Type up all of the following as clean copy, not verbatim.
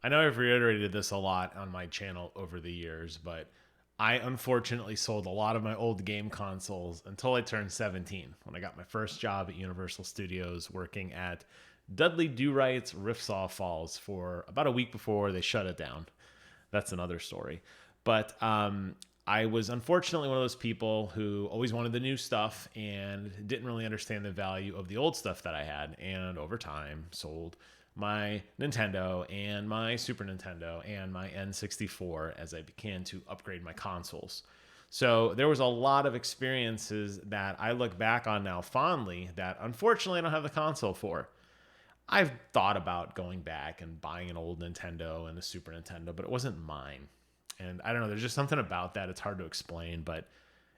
I know I've reiterated this a lot on my channel over the years, but I unfortunately sold a lot of my old game consoles until I turned 17 when I got my first job at Universal Studios working at Dudley Do Right's Riftsaw Falls for about a week before they shut it down. That's another story. But I was unfortunately one of those people who always wanted the new stuff and didn't really understand the value of the old stuff that I had. And over time, sold my Nintendo and my Super Nintendo and my N64 as I began to upgrade my consoles. So there was a lot of experiences that I look back on now fondly that unfortunately I don't have the console for. I've thought about going back and buying an old Nintendo and a Super Nintendo, but it wasn't mine. And I don't know, there's just something about that. It's hard to explain, but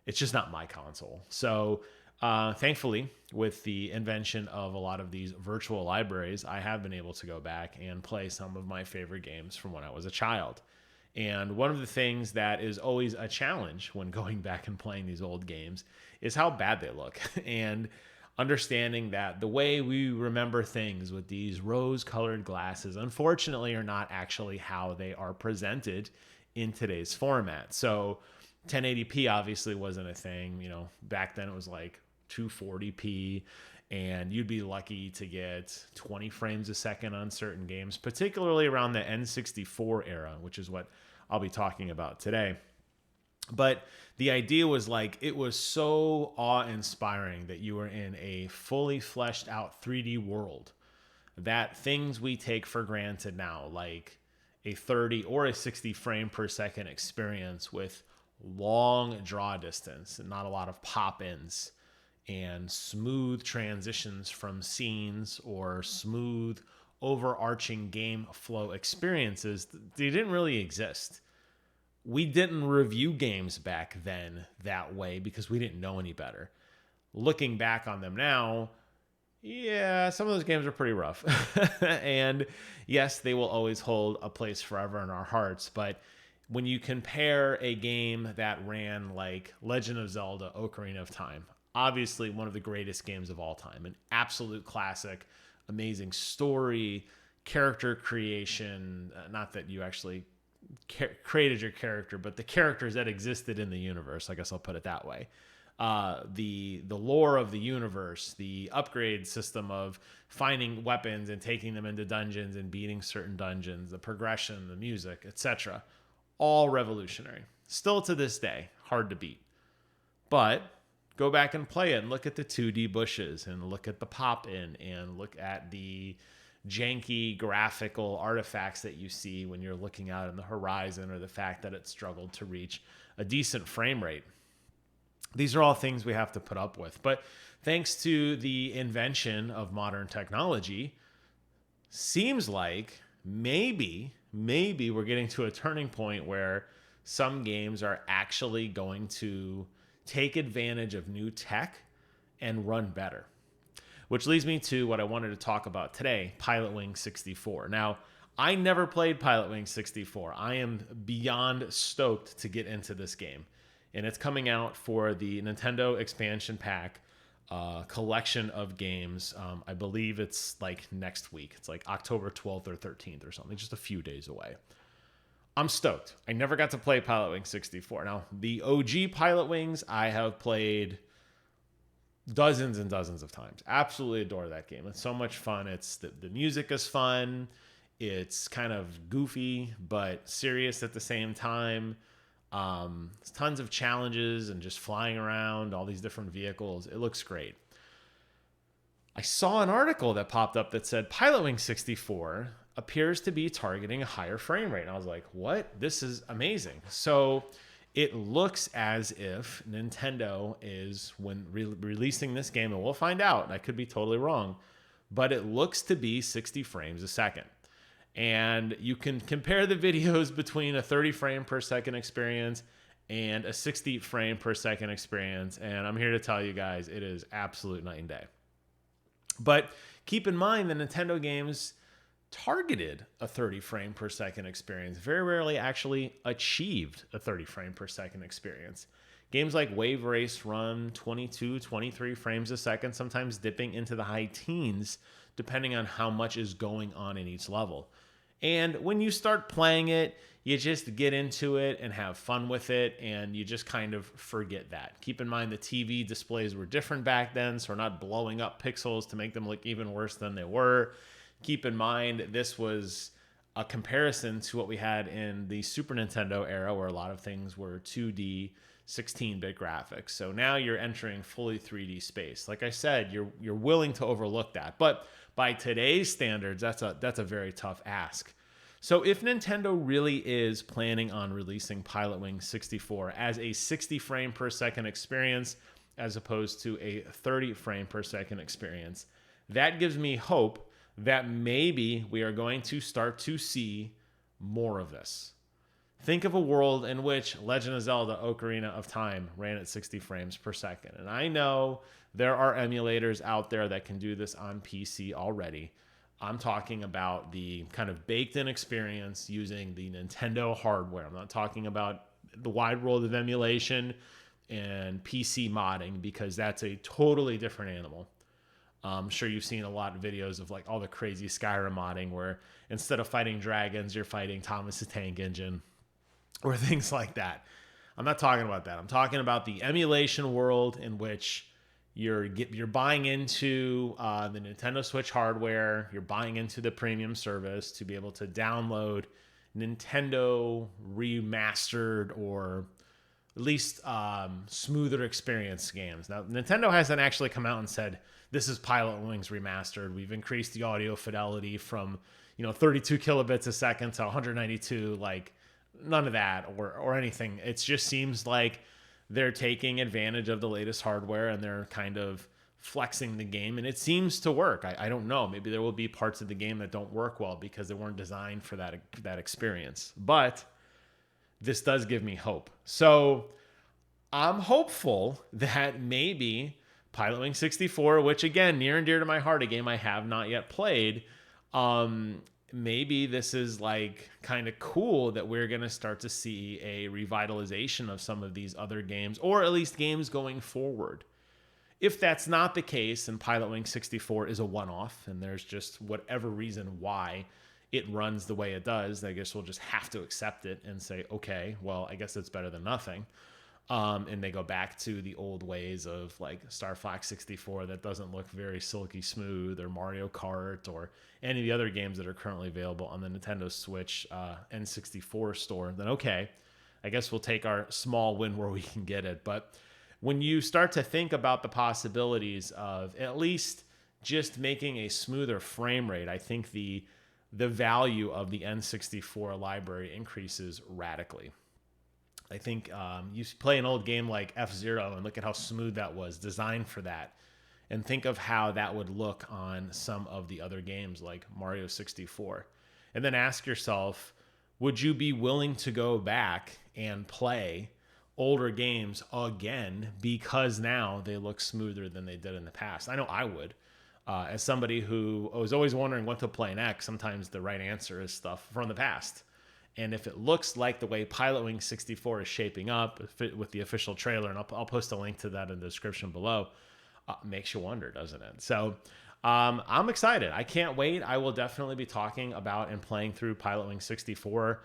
it's just not my console. So thankfully, with the invention of a lot of these virtual libraries, I have been able to go back and play some of my favorite games from when I was a child. And one of the things that is always a challenge when going back and playing these old games is how bad they look. And understanding that the way we remember things with these rose-colored glasses, unfortunately, are not actually how they are presented in today's format. So 1080p obviously wasn't a thing. You know, back then it was like 240p, and you'd be lucky to get 20 frames a second on certain games, particularly around the N64 era, which is what I'll be talking about today. But the idea was like, it was so awe-inspiring that you were in a fully fleshed out 3D world that things we take for granted now, like a 30 or a 60 frame per second experience with long draw distance and not a lot of pop-ins and smooth transitions from scenes or smooth overarching game flow experiences, they didn't really exist. We didn't review games back then that way because we didn't know any better. Looking back on them now, yeah, some of those games are pretty rough. And yes, they will always hold a place forever in our hearts. But when you compare a game that ran like Legend of Zelda Ocarina of Time, obviously one of the greatest games of all time, an absolute classic, amazing story, character creation, not that you actually created your character, but the characters that existed in the universe, I guess I'll put it that way. The lore of the universe, the upgrade system of finding weapons and taking them into dungeons and beating certain dungeons, the progression, the music, etc. All revolutionary. Still to this day, hard to beat. But go back and play it and look at the 2D bushes and look at the pop-in and look at the janky graphical artifacts that you see when you're looking out in the horizon, or the fact that it struggled to reach a decent frame rate. These are all things we have to put up with. But thanks to the invention of modern technology, seems like maybe we're getting to a turning point where some games are actually going to take advantage of new tech and run better. Which leads me to what I wanted to talk about today, Pilotwings 64. Now, I never played Pilotwings 64. I am beyond stoked to get into this game. And it's coming out for the Nintendo expansion pack collection of games. I believe it's like next week. It's like October 12th or 13th or something, just a few days away. I'm stoked. I never got to play Pilotwings 64. Now, the OG Pilotwings, I have played dozens and dozens of times. Absolutely adore that game. It's so much fun. It's the music is fun. It's kind of goofy, but serious at the same time. Tons of challenges and just flying around, all these different vehicles. It looks great. I saw an article that popped up that said Pilotwings 64 appears to be targeting a higher frame rate. And I was like, what? This is amazing. So it looks as if Nintendo is, when releasing this game, and we'll find out, I could be totally wrong, but it looks to be 60 frames a second. And you can compare the videos between a 30 frame per second experience and a 60 frame per second experience. And I'm here to tell you guys, it is absolute night and day. But keep in mind, the Nintendo games targeted a 30 frame per second experience, very rarely actually achieved a 30 frame per second experience. Games like Wave Race run 22, 23 frames a second, sometimes dipping into the high teens, depending on how much is going on in each level. And when you start playing it, you just get into it and have fun with it, and you just kind of forget that. Keep in mind the TV displays were different back then, so we're not blowing up pixels to make them look even worse than they were. Keep in mind this was a comparison to what we had in the Super Nintendo era, where a lot of things were 2D 16-bit graphics. So now you're entering fully 3D space. Like I said, you're willing to overlook that, but by today's standards, that's a very tough ask. So if Nintendo really is planning on releasing Pilotwings 64 as a 60 frame per second experience as opposed to a 30 frame per second experience, that gives me hope that maybe we are going to start to see more of this. Think of a world in which Legend of Zelda Ocarina of Time ran at 60 frames per second. And I know there are emulators out there that can do this on PC already. I'm talking about the kind of baked-in experience using the Nintendo hardware. I'm not talking about the wide world of emulation and PC modding, because that's a totally different animal. I'm sure you've seen a lot of videos of like all the crazy Skyrim modding where instead of fighting dragons, you're fighting Thomas the Tank Engine or things like that. I'm not talking about that. I'm talking about the emulation world in which you're buying into the Nintendo Switch hardware. You're buying into the premium service to be able to download Nintendo remastered or at least smoother experience games. Now, Nintendo hasn't actually come out and said, this is Pilotwings remastered. We've increased the audio fidelity from 32 kilobits a second to 192. Like, none of that or anything. It just seems like they're taking advantage of the latest hardware and they're kind of flexing the game, and it seems to work. I don't know. Maybe there will be parts of the game that don't work well because they weren't designed for that experience. But this does give me hope. So I'm hopeful that maybe Pilotwings 64, which again, near and dear to my heart, a game I have not yet played, maybe this is like kind of cool that we're going to start to see a revitalization of some of these other games, or at least games going forward. If that's not the case and Pilotwings 64 is a one-off and there's just whatever reason why it runs the way it does, I guess we'll just have to accept it and say, okay, well, I guess it's better than nothing. And they go back to the old ways of like Star Fox 64 that doesn't look very silky smooth, or Mario Kart, or any of the other games that are currently available on the Nintendo Switch N64 store, then okay, I guess we'll take our small win where we can get it. But when you start to think about the possibilities of at least just making a smoother frame rate, I think the value of the N64 library increases radically. I think you play an old game like F-Zero and look at how smooth that was, designed for that. And think of how that would look on some of the other games like Mario 64. And then ask yourself, would you be willing to go back and play older games again because now they look smoother than they did in the past? I know I would. As somebody who was always wondering what to play next, sometimes the right answer is stuff from the past. And if it looks like the way Pilotwings 64 is shaping up with the official trailer, and I'll post a link to that in the description below, makes you wonder, doesn't it? So I'm excited. I can't wait. I will definitely be talking about and playing through Pilotwings 64,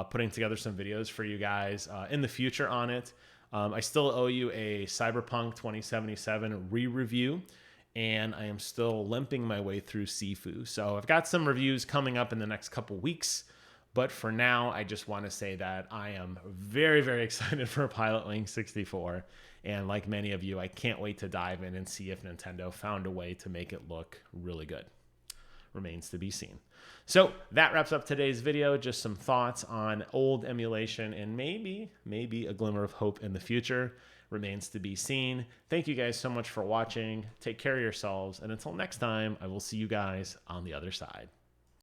putting together some videos for you guys in the future on it. I still owe you a Cyberpunk 2077 re-review, and I am still limping my way through Sifu. So I've got some reviews coming up in the next couple weeks. But for now, I just want to say that I am very, very excited for Pilotwings 64. And like many of you, I can't wait to dive in and see if Nintendo found a way to make it look really good. Remains to be seen. So that wraps up today's video. Just some thoughts on old emulation and maybe a glimmer of hope in the future. Remains to be seen. Thank you guys so much for watching. Take care of yourselves. And until next time, I will see you guys on the other side.